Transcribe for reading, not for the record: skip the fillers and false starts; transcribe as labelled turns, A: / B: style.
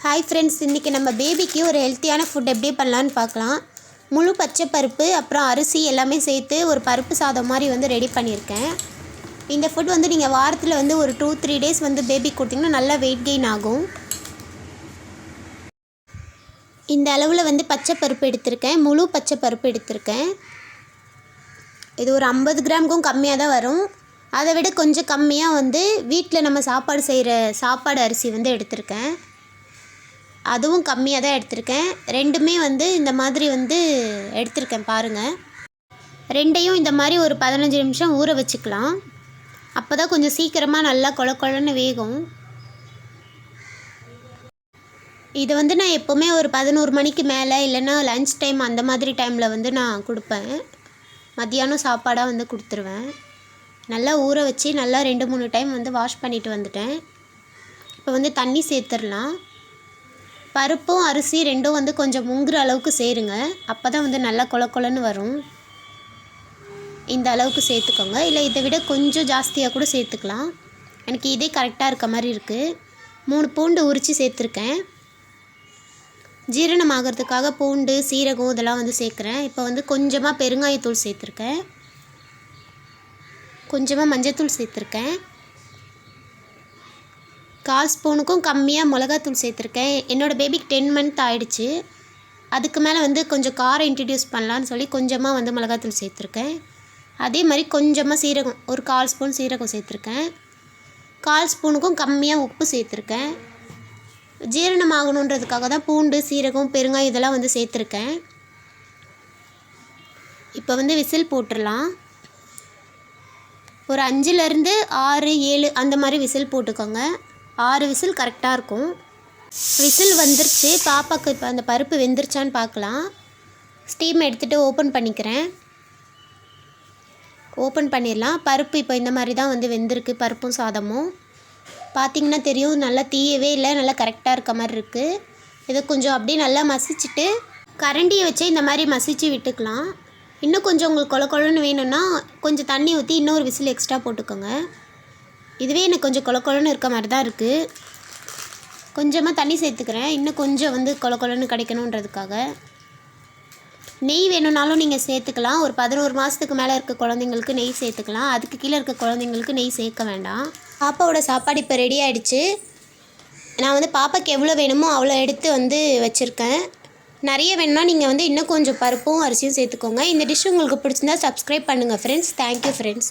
A: Hi friends, இன்றைக்கி நம்ம பேபிக்கு ஒரு ஹெல்த்தியான ஃபுட் எப்படி பண்ணலான்னு பார்க்கலாம். முழு பச்சை பருப்பு அப்புறம் அரிசி எல்லாமே சேர்த்து ஒரு பருப்பு சாதம் மாதிரி ரெடி பண்ணியிருக்கேன். இந்த ஃபுட் நீங்கள் வாரத்தில் ஒரு 2-3 டேஸ் பேபிக்கு கொடுத்திங்கன்னா நல்லா வெயிட் கெயின் ஆகும். இந்த அளவில் பச்சை பருப்பு எடுத்திருக்கேன், முழு பச்சை பருப்பு எடுத்திருக்கேன். இது ஒரு 50 கிராமுக்கும் கம்மியாக தான் வரும். அதை விட கொஞ்சம் கம்மியாக வீட்டில் நம்ம சாப்பாடு செய்கிற சாப்பாடு அரிசி எடுத்திருக்கேன். அதுவும் கம்மியாக தான் எடுத்திருக்கேன். ரெண்டுமே இந்த மாதிரி எடுத்திருக்கேன் பாருங்கள். ரெண்டையும் இந்த மாதிரி ஒரு 15 நிமிஷம் ஊற வச்சுக்கலாம். அப்போ தான் கொஞ்சம் சீக்கிரமாக நல்லா கொல கொலன்னு வேகும். இதை நான் எப்போவுமே ஒரு 11 மணிக்கு மேலே இல்லைன்னா லன்ச் டைம் அந்த மாதிரி டைமில் நான் கொடுப்பேன். மத்தியானம் சாப்பாடாக கொடுத்துருவேன். நல்லா ஊற வச்சு நல்லா 2-3 டைம் வாஷ் பண்ணிவிட்டு வந்துட்டேன். இப்போ தண்ணி சேர்த்துடலாம். பருப்பும் அரிசி ரெண்டும் கொஞ்சம் முங்குற அளவுக்கு சேருங்க. அப்போ தான் நல்லா கொல கொலன்னு வரும். இந்த அளவுக்கு சேர்த்துக்கோங்க, இல்லை இதை விட கொஞ்சம் ஜாஸ்தியாக கூட சேர்த்துக்கலாம். எனக்கு இதே கரெக்டாக இருக்க மாதிரி இருக்குது. 3 பூண்டு உரித்து சேர்த்துருக்கேன். ஜீரணம் ஆகிறதுக்காக பூண்டு சீரகம் இதெல்லாம் சேர்க்குறேன். இப்போ கொஞ்சமாக பெருங்காயத்தூள் சேர்த்துருக்கேன், கொஞ்சமாக மஞ்சத்தூள் சேர்த்துருக்கேன், 1/4 ஸ்பூனுக்கும் கம்மியாக மிளகாத்தூள் சேர்த்துருக்கேன். என்னோடய பேபிக்கு 10 மந்த் ஆகிடுச்சு. அதுக்கு மேலே கொஞ்சம் காரம் இன்ட்ரடியூஸ் பண்ணலான்னு சொல்லி கொஞ்சமாக மிளகாத்தூள் சேர்த்துருக்கேன். அதே மாதிரி கொஞ்சமாக சீரகம், ஒரு 1/4 ஸ்பூன் சீரகம் சேர்த்துருக்கேன். 1/4 ஸ்பூனுக்கும் கம்மியாக உப்பு சேர்த்துருக்கேன். ஜீரணம் ஆகணுன்றதுக்காக தான் பூண்டு சீரகம் பெருங்காயம் இதெல்லாம் சேர்த்துருக்கேன். இப்போ விசில் போட்டுடலாம். ஒரு 5லேருந்து 6-7 அந்த மாதிரி விசில் போட்டுக்கோங்க. 6 விசில் கரெக்டாக இருக்கும். விசில் வந்துருச்சு. பாப்பாவுக்கு இப்போ அந்த பருப்பு வெந்துருச்சான்னு பார்க்கலாம். ஸ்டீம் எடுத்துகிட்டு ஓப்பன் பண்ணிக்கிறேன். ஓப்பன் பண்ணிடலாம். பருப்பு இப்போ இந்த மாதிரி தான் வெந்திருக்கு. பருப்பும் சாதமும் பார்த்திங்கன்னா தெரியும், நல்லா தீயவே இல்லை, நல்லா கரெக்டாக இருக்க மாதிரி இருக்குது. இதை கொஞ்சம் அப்படியே நல்லா மசிச்சுட்டு கரண்டியை வச்சு இந்த மாதிரி மசிச்சு விட்டுக்கலாம். இன்னும் கொஞ்சம் உங்களுக்கு கொல கொலன்னு வேணும்னா கொஞ்சம் தண்ணி ஊற்றி இன்னொரு விசில் எக்ஸ்ட்ரா போட்டுக்கோங்க. இதுவே எனக்கு கொஞ்சம் கொல கொலன்னு இருக்க மாதிரி தான் இருக்குது. கொஞ்சமாக தண்ணி சேர்த்துக்கிறேன், இன்னும் கொஞ்சம் கொல கொலன்னு கிடைக்கணுன்றதுக்காக. நெய் வேணும்னாலும் நீங்கள் சேர்த்துக்கலாம். ஒரு 11 மாதத்துக்கு மேலே இருக்க குழந்தைங்களுக்கு நெய் சேர்த்துக்கலாம். அதுக்கு கீழே இருக்க குழந்தைங்களுக்கு நெய் சேர்க்க வேண்டாம். பாப்பாவோட சாப்பாடு இப்போ ரெடி ஆகிடுச்சு. நான் பாப்பாவுக்கு எவ்வளோ வேணுமோ அவ்வளோ எடுத்து வச்சுருக்கேன். நிறைய வேணும்னா நீங்கள் இன்னும் கொஞ்சம் பருப்பும் அரிசியும் சேர்த்துக்கோங்க. இந்த டிஷ் உங்களுக்கு பிடிச்சிருந்தா சப்ஸ்கிரைப் பண்ணுங்கள் ஃப்ரெண்ட்ஸ். Thank you friends.